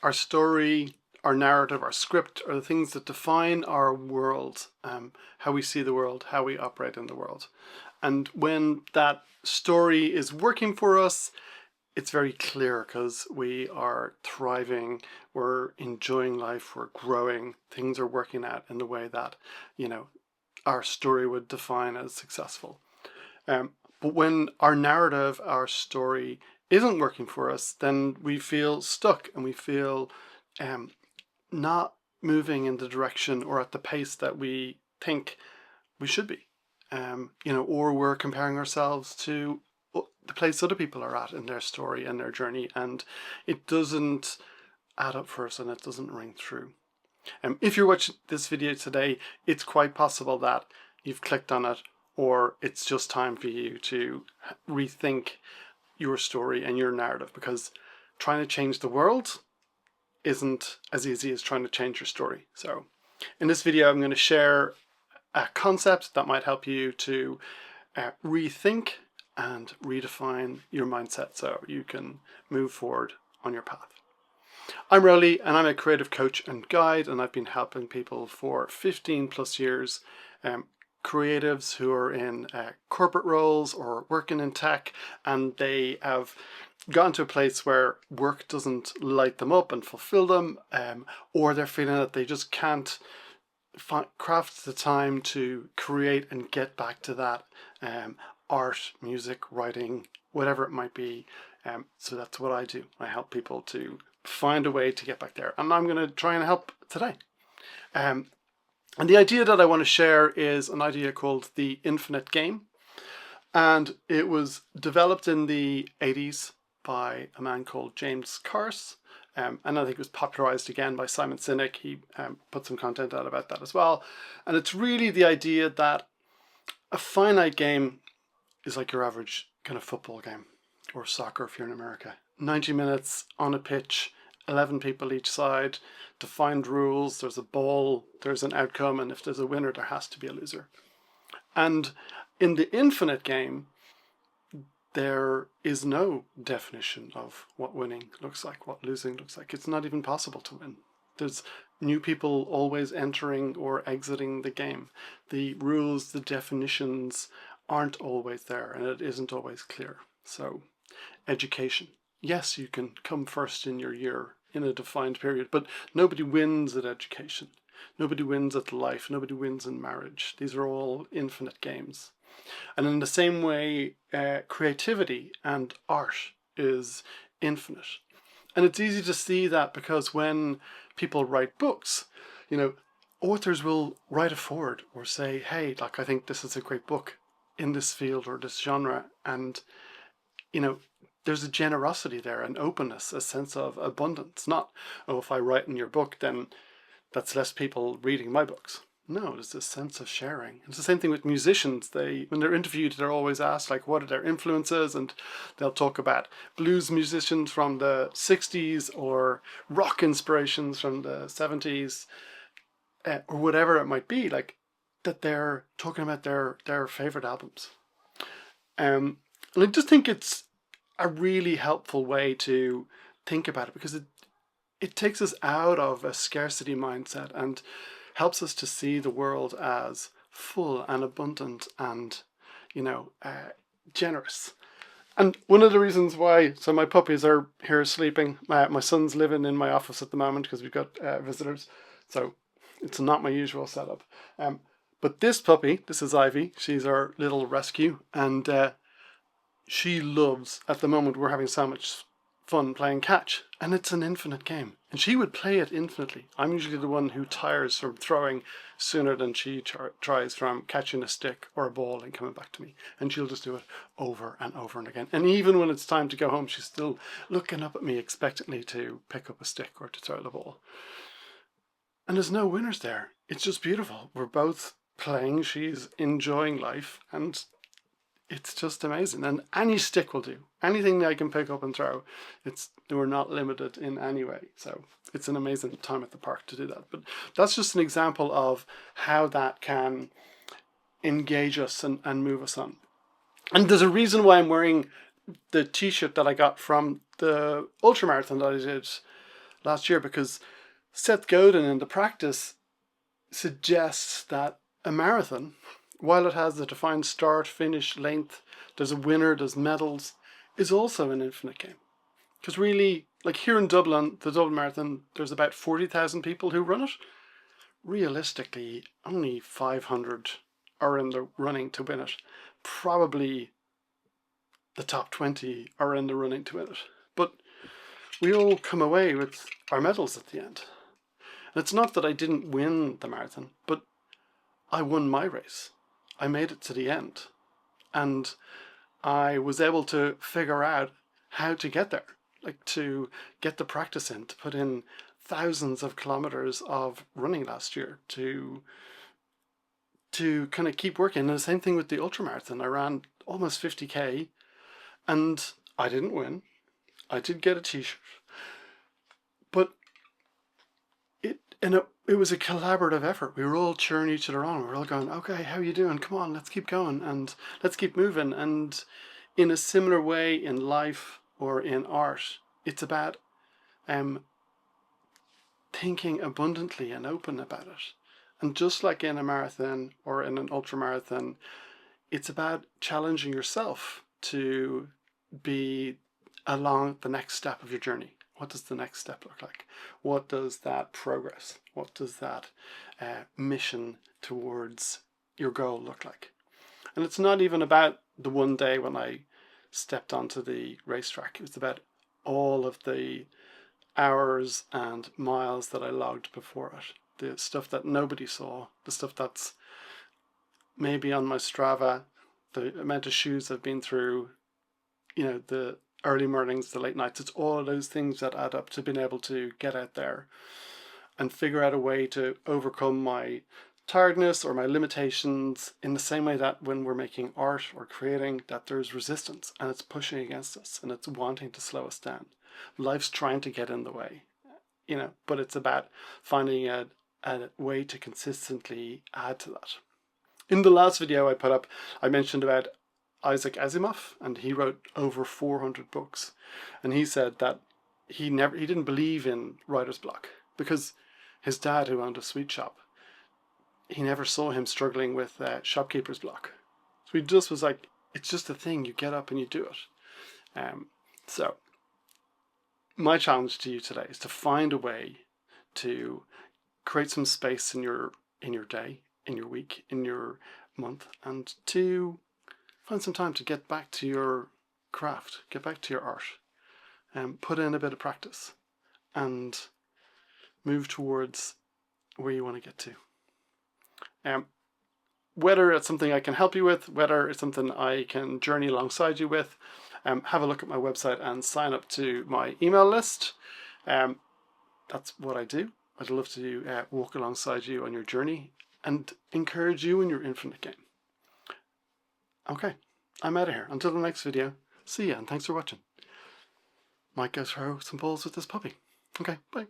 our story, our narrative, our script are the things that define our world, how we see the world, how we operate in the world. And when that story is working for us, it's very clear because we are thriving, we're enjoying life, we're growing, things are working out in the way that, our story would define as successful. But when our narrative, our story isn't working for us, then we feel stuck and we feel not moving in the direction or at the pace that we think we should be. Or we're comparing ourselves to the place other people are at in their story and their journey, and it doesn't add up for us and it doesn't ring through. If you're watching this video today, it's quite possible that you've clicked on it, or it's just time for you to rethink your story and your narrative, because trying to change the world isn't as easy as trying to change your story. So in this video, I'm going to share a concept that might help you to rethink and redefine your mindset so you can move forward on your path. I'm Rowley and I'm a creative coach and guide, and I've been helping people for 15 plus years, creatives who are in corporate roles or working in tech, and they have gotten to a place where work doesn't light them up and fulfill them, or they're feeling that they just can't craft the time to create and get back to that art, music, writing, whatever it might be. So that's what I do. I help people to find a way to get back there, and I'm going to try and help today. And the idea that I want to share is an idea called the infinite game, and it was developed in the 80s by a man called James Carse, and I think it was popularized again by Simon Sinek. He put some content out about that as well, and it's really the idea that a finite game is like your average kind of football game, or soccer if you're in America. 90 minutes on a pitch, 11 people each side, defined rules, there's a ball, there's an outcome, and if there's a winner, there has to be a loser. And in the infinite game, there is no definition of what winning looks like, what losing looks like. It's not even possible to win. There's new people always entering or exiting the game. The rules, the definitions aren't always there, and it isn't always clear. So, education. Yes, you can come first in your year in a defined period, but nobody wins at education. Nobody wins at life. Nobody wins in marriage. These are all infinite games. And in the same way, creativity and art is infinite. And it's easy to see that because when people write books, authors will write a foreword or say, hey, I think this is a great book in this field or this genre. And, there's a generosity there, an openness, a sense of abundance. Not, oh, if I write in your book, then that's less people reading my books. No, there's this sense of sharing. It's the same thing with musicians. When they're interviewed, they're always asked, what are their influences? And they'll talk about blues musicians from the 60s or rock inspirations from the 70s, or whatever it might be, that they're talking about their favorite albums. And I just think it's a really helpful way to think about it, because it takes us out of a scarcity mindset and helps us to see the world as full and abundant and, generous. And one of the reasons why, so my puppies are here sleeping. My son's living in my office at the moment because we've got visitors. So it's not my usual setup. But this puppy, this is Ivy. She's our little rescue. And she loves, at the moment, we're having so much fun playing catch, and it's an infinite game, and she would play it infinitely. I'm usually the one who tires from throwing sooner than she tries from catching a stick or a ball and coming back to me, and she'll just do it over and over and again. And even when it's time to go home, she's still looking up at me expectantly to pick up a stick or to throw the ball. And there's no winners there. It's just beautiful. We're both playing, she's enjoying life, and it's just amazing. And any stick will do. Anything I can pick up and throw. We're not limited in any way. So it's an amazing time at the park to do that. But that's just an example of how that can engage us and move us on. And there's a reason why I'm wearing the t-shirt that I got from the ultramarathon that I did last year, because Seth Godin in the practice suggests that a marathon, while it has a defined start, finish, length, there's a winner, there's medals, is also an infinite game. Because really, like here in Dublin, the Dublin Marathon, there's about 40,000 people who run it. Realistically, only 500 are in the running to win it. Probably the top 20 are in the running to win it. But we all come away with our medals at the end. And it's not that I didn't win the marathon, but I won my race. I made it to the end. And I was able to figure out how to get there, like to get the practice in, to put in thousands of kilometers of running last year to kind of keep working. And the same thing with the ultramarathon. I ran almost 50k and I didn't win. I did get a t-shirt, but it was a collaborative effort. We were all cheering each other on. We were all going, okay, how are you doing? Come on, let's keep going and let's keep moving. And in a similar way in life or in art, it's about thinking abundantly and open about it. And just like in a marathon or in an ultramarathon, it's about challenging yourself to be along the next step of your journey. What does the next step look like? What does that progress, what does that mission towards your goal look like? And it's not even about the one day when I stepped onto the racetrack. It's about all of the hours and miles that I logged before it. The stuff that nobody saw, the stuff that's maybe on my Strava, the amount of shoes I've been through, the early mornings, the late nights. It's all of those things that add up to being able to get out there and figure out a way to overcome my tiredness or my limitations, in the same way that when we're making art or creating, that there's resistance and it's pushing against us and it's wanting to slow us down. Life's trying to get in the way, but it's about finding a way to consistently add to that. In the last video I put up, I mentioned about Isaac Asimov, and he wrote over 400 books. And he said that he didn't believe in writer's block because his dad, who owned a sweet shop, he never saw him struggling with shopkeeper's block. So he just was like, it's just a thing, you get up and you do it. So my challenge to you today is to find a way to create some space in your day, in your week, in your month, and to find some time to get back to your craft, get back to your art, and put in a bit of practice and move towards where you want to get to. Whether it's something I can help you with, whether it's something I can journey alongside you with, have a look at my website and sign up to my email list. That's what I do. I'd love to walk alongside you on your journey and encourage you in your infinite game. Okay, I'm out of here. Until the next video, see ya and thanks for watching. Might go throw some balls with this puppy. Okay, bye.